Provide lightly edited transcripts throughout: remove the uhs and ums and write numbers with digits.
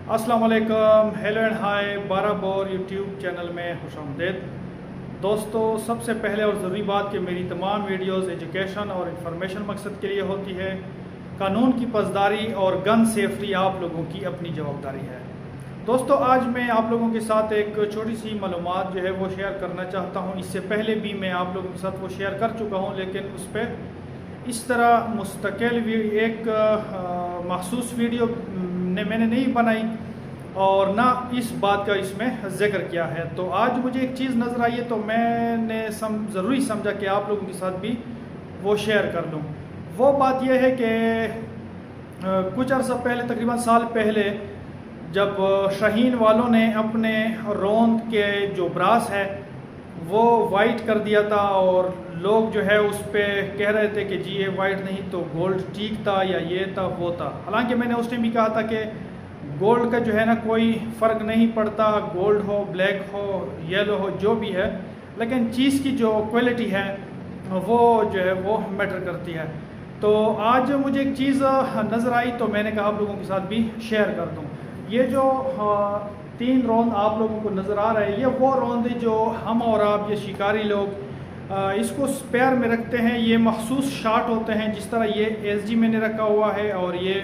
अस्सलाम वालेकुम, hello and hi. 12 bore YouTube channel में खुशामदीद। दोस्तों, सबसे पहले और ज़रूरी बात कि मेरी तमाम वीडियोस एजुकेशन और इंफॉर्मेशन मकसद के लिए होती है। कानून की पसदारी और गन सेफ्टी आप लोगों की अपनी जवाबदारी है। दोस्तों, आज मैं आप लोगों के साथ एक छोटी सी मालूमात जो है वो शेयर करना चाहता हूँ। इससे पहले भी मैं आप लोगों के साथ वो शेयर कर चुका हूँ, लेकिन उस पर इस तरह मुस्तकिल एक मखसूस वीडियो मैंने नहीं बनाई और ना इस बात का इसमें जिक्र किया है। तो आज मुझे एक चीज़ नज़र आई है, तो मैंने ज़रूरी समझा कि आप लोगों के साथ भी वो शेयर कर लूँ। वो बात यह है कि कुछ अर्सा पहले, तकरीबन साल पहले, जब शाहीन वालों ने अपने रोंद के जो ब्रास है वो वाइट कर दिया था और लोग जो है उस पर कह रहे थे कि जी ये वाइट नहीं तो गोल्ड ठीक था या ये था वो था। हालांकि मैंने उस टाइम भी कहा था कि गोल्ड का जो है ना कोई फ़र्क नहीं पड़ता, गोल्ड हो, ब्लैक हो, येलो हो, जो भी है, लेकिन चीज़ की जो क्वालिटी है वो जो है वो मैटर करती है। तो आज मुझे एक चीज़ नज़र आई तो मैंने कहा आप लोगों के साथ भी शेयर कर दूँ। ये जो 3 रोंद आप लोगों को नज़र आ रहे हैं, ये वो रोंद है जो हम और आप, ये शिकारी लोग इसको स्पेयर में रखते हैं। ये मखसूस शाट होते हैं, जिस तरह ये एसजी मैंने रखा हुआ है और ये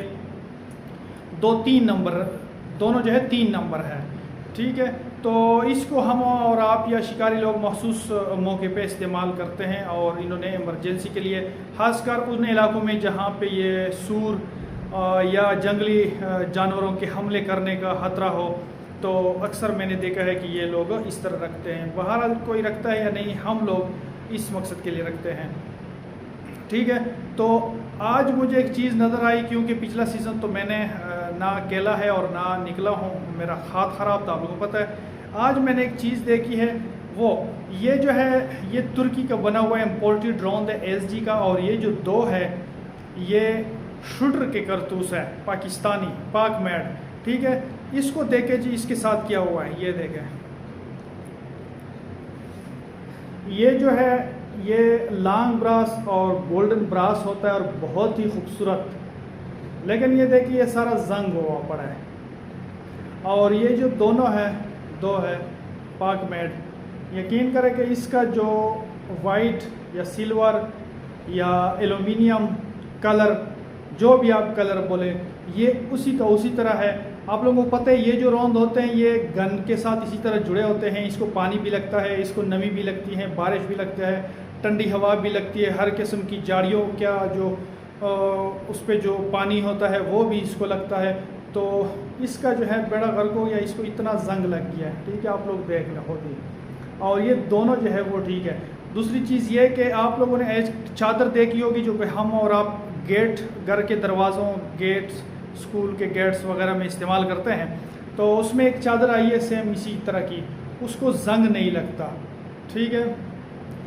2-3 नंबर, दोनों जो है 3 नंबर है, ठीक है। तो इसको हम और आप या शिकारी लोग मखसूस मौके पे इस्तेमाल करते हैं और इन्होंने इमरजेंसी के लिए, ख़ासकर उन इलाकों में जहाँ पे ये सूर या जंगली जानवरों के हमले करने का ख़तरा हो, तो अक्सर मैंने देखा है कि ये लोग इस तरह रखते हैं। बहरहाल कोई रखता है या नहीं, हम लोग इस मकसद के लिए रखते हैं, ठीक है। तो आज मुझे एक चीज़ नज़र आई, क्योंकि पिछला सीज़न तो मैंने ना केला है और ना निकला हूँ, मेरा हाथ ख़राब था, आप लोगों को पता है। आज मैंने एक चीज़ देखी है, वो ये जो है ये तुर्की का बना हुआ इम्पोर्टेड ड्रोन है एसजी का, और ये जो 2 है ये शूटर के करतूस है, पाकिस्तानी पाक मेड, ठीक है। इसको देखे जी, इसके साथ क्या हुआ है ये देखें। ये जो है ये लॉन्ग ब्रास और गोल्डन ब्रास होता है और बहुत ही खूबसूरत, लेकिन ये देखिए ये सारा जंग हुआ पड़ा है। और ये जो दोनों है, 2 है पाक मेड, यकीन करें कि इसका जो वाइट या सिल्वर या एल्यूमिनियम कलर, जो भी आप कलर बोले, ये उसी का उसी तरह है। आप लोगों को पता है ये जो रोंद होते हैं ये गन के साथ इसी तरह जुड़े होते हैं। इसको पानी भी लगता है, इसको नमी भी लगती है, बारिश भी लगता है, ठंडी हवा भी लगती है, हर किस्म की झाड़ियों क्या जो उस पर जो पानी होता है वो भी इसको लगता है। तो इसका जो है बेड़ा गर्क हो गया, इसको इतना जंग लग गया है, ठीक है। आप लोग देख रहे होते, और ये दोनों जो है वो ठीक है। दूसरी चीज़ ये कि आप लोगों ने एक चादर देखी होगी जो कि हम और आप गेट, घर के दरवाज़ों, गेट्स, स्कूल के गेट्स वगैरह में इस्तेमाल करते हैं। तो उसमें एक चादर आई है सेम इसी तरह की, उसको जंग नहीं लगता, ठीक है।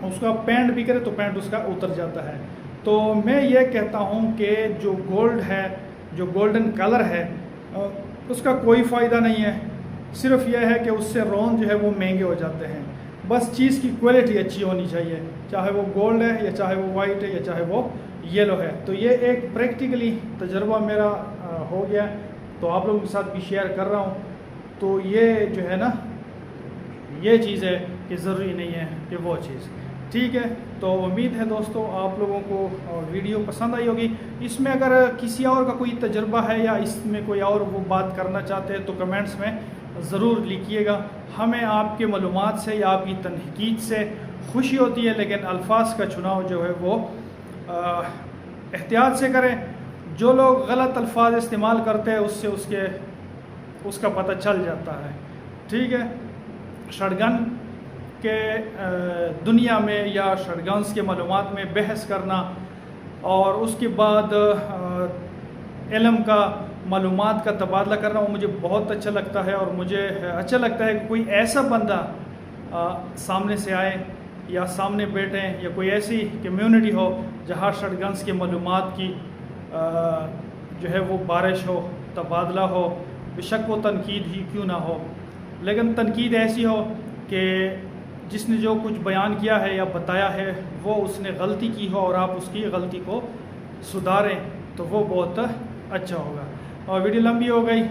उसका पैंट भी करे तो पैंट उसका उतर जाता है। तो मैं ये कहता हूँ कि जो गोल्ड है, जो गोल्डन कलर है, उसका कोई फ़ायदा नहीं है। सिर्फ यह है कि उससे रोंद जो है वो महंगे हो जाते हैं। बस चीज़ की क्वालिटी अच्छी होनी चाहिए, चाहे वो गोल्ड है या चाहे वो वाइट है या चाहे वो येलो है। तो ये एक प्रैक्टिकली तजर्बा मेरा हो गया, तो आप लोगों के साथ भी शेयर कर रहा हूँ। तो ये जो है ना, ये चीज़ है कि ज़रूरी नहीं है कि वो चीज़, ठीक है। तो उम्मीद है दोस्तों आप लोगों को वीडियो पसंद आई होगी। इसमें अगर किसी और का कोई तजर्बा है या इसमें कोई और वो बात करना चाहते हैं तो कमेंट्स में ज़रूर लिखिएगा। हमें आपके मालूमात से या आपकी तनकीद से खुशी होती है, लेकिन अल्फाज का चुनाव जो है वो एहतियात से करें। जो लोग गलत अल्फाज इस्तेमाल करते हैं उससे उसका पता चल जाता है, ठीक है। शटगन के दुनिया में या शटगन्स के मालूमात में बहस करना और उसके बाद इल्म का, मालूमात का तबादला करना, वो मुझे बहुत अच्छा लगता है। और मुझे अच्छा लगता है कि कोई ऐसा बंदा सामने से आए या सामने बैठें या कोई ऐसी कम्युनिटी हो जहाँ शटगन्स के मालूमात की जो है वो बारिश हो, तबादला हो, बेशक वो तनकीद ही क्यों ना हो, लेकिन तनकीद ऐसी हो कि जिसने जो कुछ बयान किया है या बताया है वो उसने गलती की हो और आप उसकी गलती को सुधारें, तो वो बहुत अच्छा होगा। और वीडियो लंबी हो गई,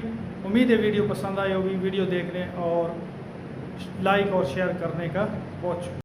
उम्मीद है वीडियो पसंद आई होगी। वीडियो देखने और लाइक और शेयर करने का बहुत शुक्रिया।